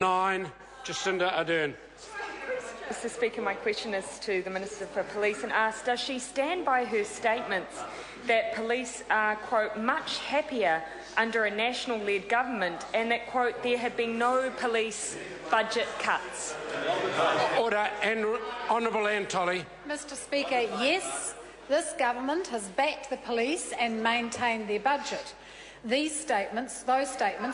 9, Jacinda Ardern. Mr. Speaker, my question is to the Minister for Police and asks, does she stand by her statements that police are, quote, much happier under a national-led government and that, quote, there have been no police budget cuts? Order. And Honourable Anne Tolley. Mr. Speaker, yes, this government has backed the police and maintained their budget. Those statements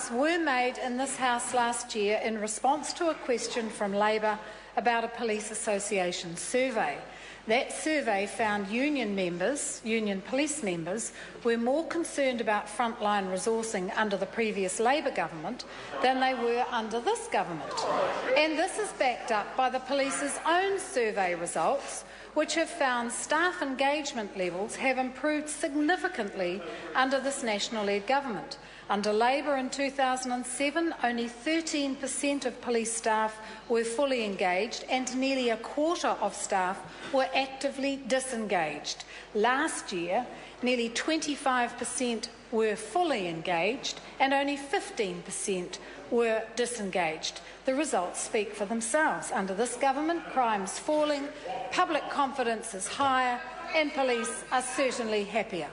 were made in this House last year in response to a question from Labor about a police association survey. That survey found union police members, were more concerned about frontline resourcing under the previous Labor government than they were under this government. And this is backed up by the police's own survey results, which have found staff engagement levels have improved significantly under this national-led government. Under Labor in 2007, only 13% of police staff were fully engaged and nearly a quarter of staff were actively disengaged. Last year, nearly 25% were fully engaged and only 15% were disengaged. The results speak for themselves. Under this government, crime's falling, public confidence is higher, and police are certainly happier.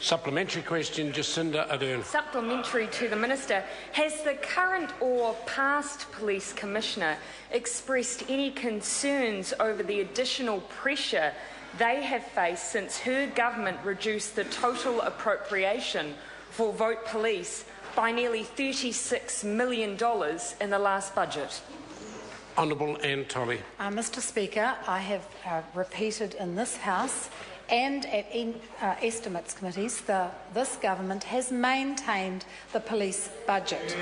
Supplementary question, Jacinda Ardern. Supplementary to the Minister. Has the current or past Police Commissioner expressed any concerns over the additional pressure they have faced since her government reduced the total appropriation for Vote Police by nearly $36 million in the last budget? Honourable Anne Tolley. Mr. Speaker, I have repeated in this House and at estimates committees, this government has maintained the police budget.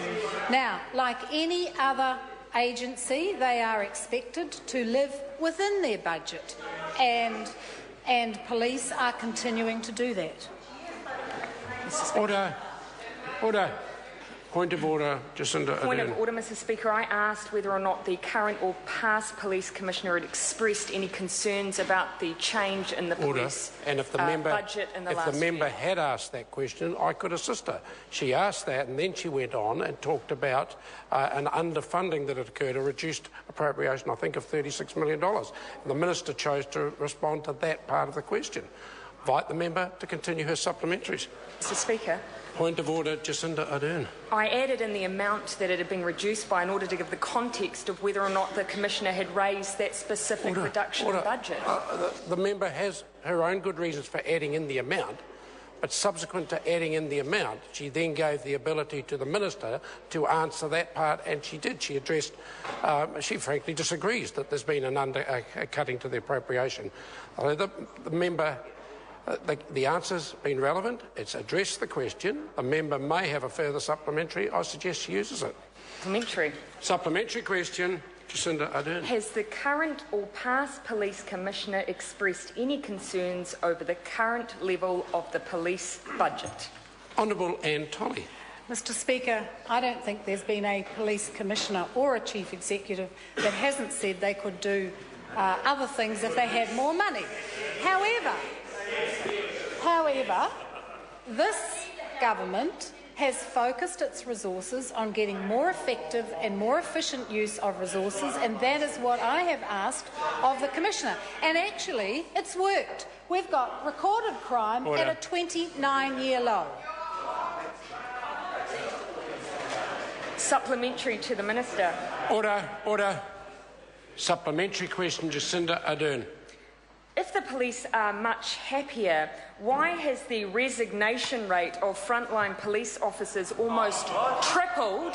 Now, like any other agency, they are expected to live within their budget, and police are continuing to do that. Order. Point of order, Jacinda Ardern. Point of order, Mr. Speaker. I asked whether or not the current or past Police Commissioner had expressed any concerns about the change in the police and if the budget in the last year. If the member had asked that question, I could assist her. She asked that and then she went on and talked about an underfunding that had occurred, a reduced appropriation, I think, of $36 million. And the Minister chose to respond to that part of the question. Invite the member to continue her supplementaries. Mr. Speaker. Point of order, Jacinda Ardern. I added in the amount that it had been reduced by in order to give the context of whether or not the Commissioner had raised that specific reduction in budget. The member has her own good reasons for adding in the amount, but subsequent to adding in the amount, she then gave the ability to the Minister to answer that part, and she did. She addressed, she frankly disagrees that there's been an undercutting to the appropriation. The member... The answer's been relevant. It's addressed the question. The member may have a further supplementary. I suggest she uses it. Supplementary question, Jacinda Ardern. Has the current or past Police Commissioner expressed any concerns over the current level of the police budget? Honourable Anne Tolley. Mr. Speaker, I don't think there's been a Police Commissioner or a Chief Executive that hasn't said they could do other things if they had more money. However, this government has focused its resources on getting more effective and more efficient use of resources, and that is what I have asked of the Commissioner. And actually, it's worked. We've got recorded crime at a 29-year low. Supplementary to the Minister. Order. Supplementary question, Jacinda Ardern. If the police are much happier, why has the resignation rate of frontline police officers almost tripled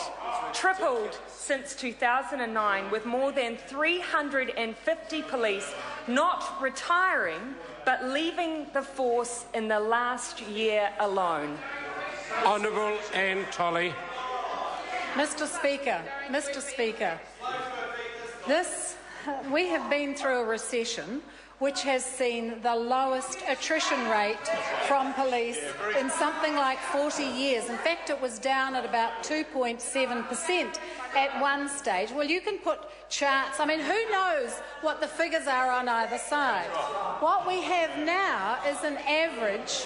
since 2009, with more than 350 police not retiring but leaving the force in the last year alone? Honourable Anne Tolley. Mr. Speaker, we have been through a recession which has seen the lowest attrition rate from police in something like 40 years. In fact, it was down at about 2.7% at one stage. Well, you can put charts. I mean, who knows what the figures are on either side? What we have now is an average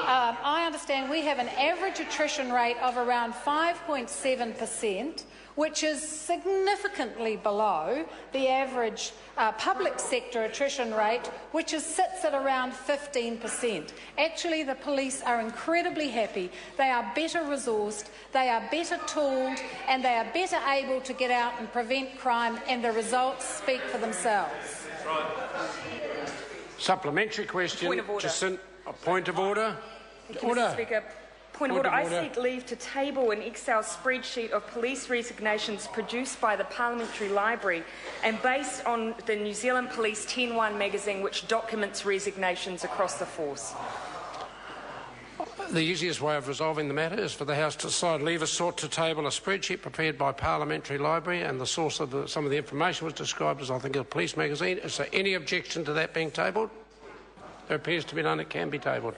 I understand we have an average attrition rate of around 5.7%, which is significantly below the average public sector attrition rate, which sits at around 15%. Actually, the police are incredibly happy. They are better resourced, they are better tooled, and they are better able to get out and prevent crime, and the results speak for themselves. Supplementary question. Point of order. Point of order. Thank you, Mr. Speaker. Point of order. I seek leave to table an Excel spreadsheet of police resignations produced by the Parliamentary Library and based on the New Zealand Police 10-1 magazine, which documents resignations across the force. The easiest way of resolving the matter is for the House to decide leave is sought to table a spreadsheet prepared by Parliamentary Library, and the source of some of the information was described as, I think, a police magazine. Is there any objection to that being tabled? There appears to be none. It can be tabled.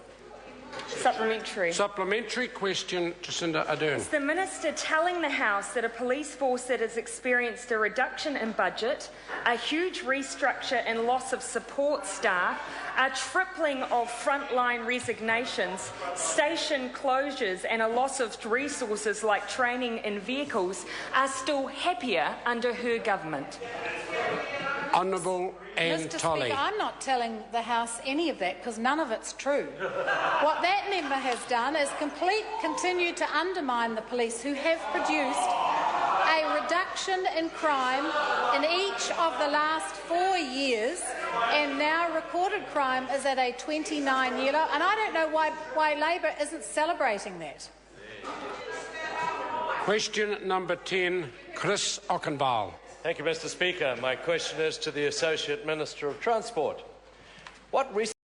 Supplementary. Supplementary question, Jacinda Ardern. Is the Minister telling the House that a police force that has experienced a reduction in budget, a huge restructure and loss of support staff, a tripling of frontline resignations, station closures and a loss of resources like training and vehicles are still happier under her government? Honourable Anne Mr. Tolley. Speaker, I'm not telling the House any of that because none of it's true. What that member has done is continue to undermine the police, who have produced a reduction in crime in each of the last 4 years, and now recorded crime is at a 29-year low. And I don't know why Labor isn't celebrating that. Question number 10, Chris Ockenball. Thank you, Mr. Speaker. My question is to the Associate Minister of Transport. What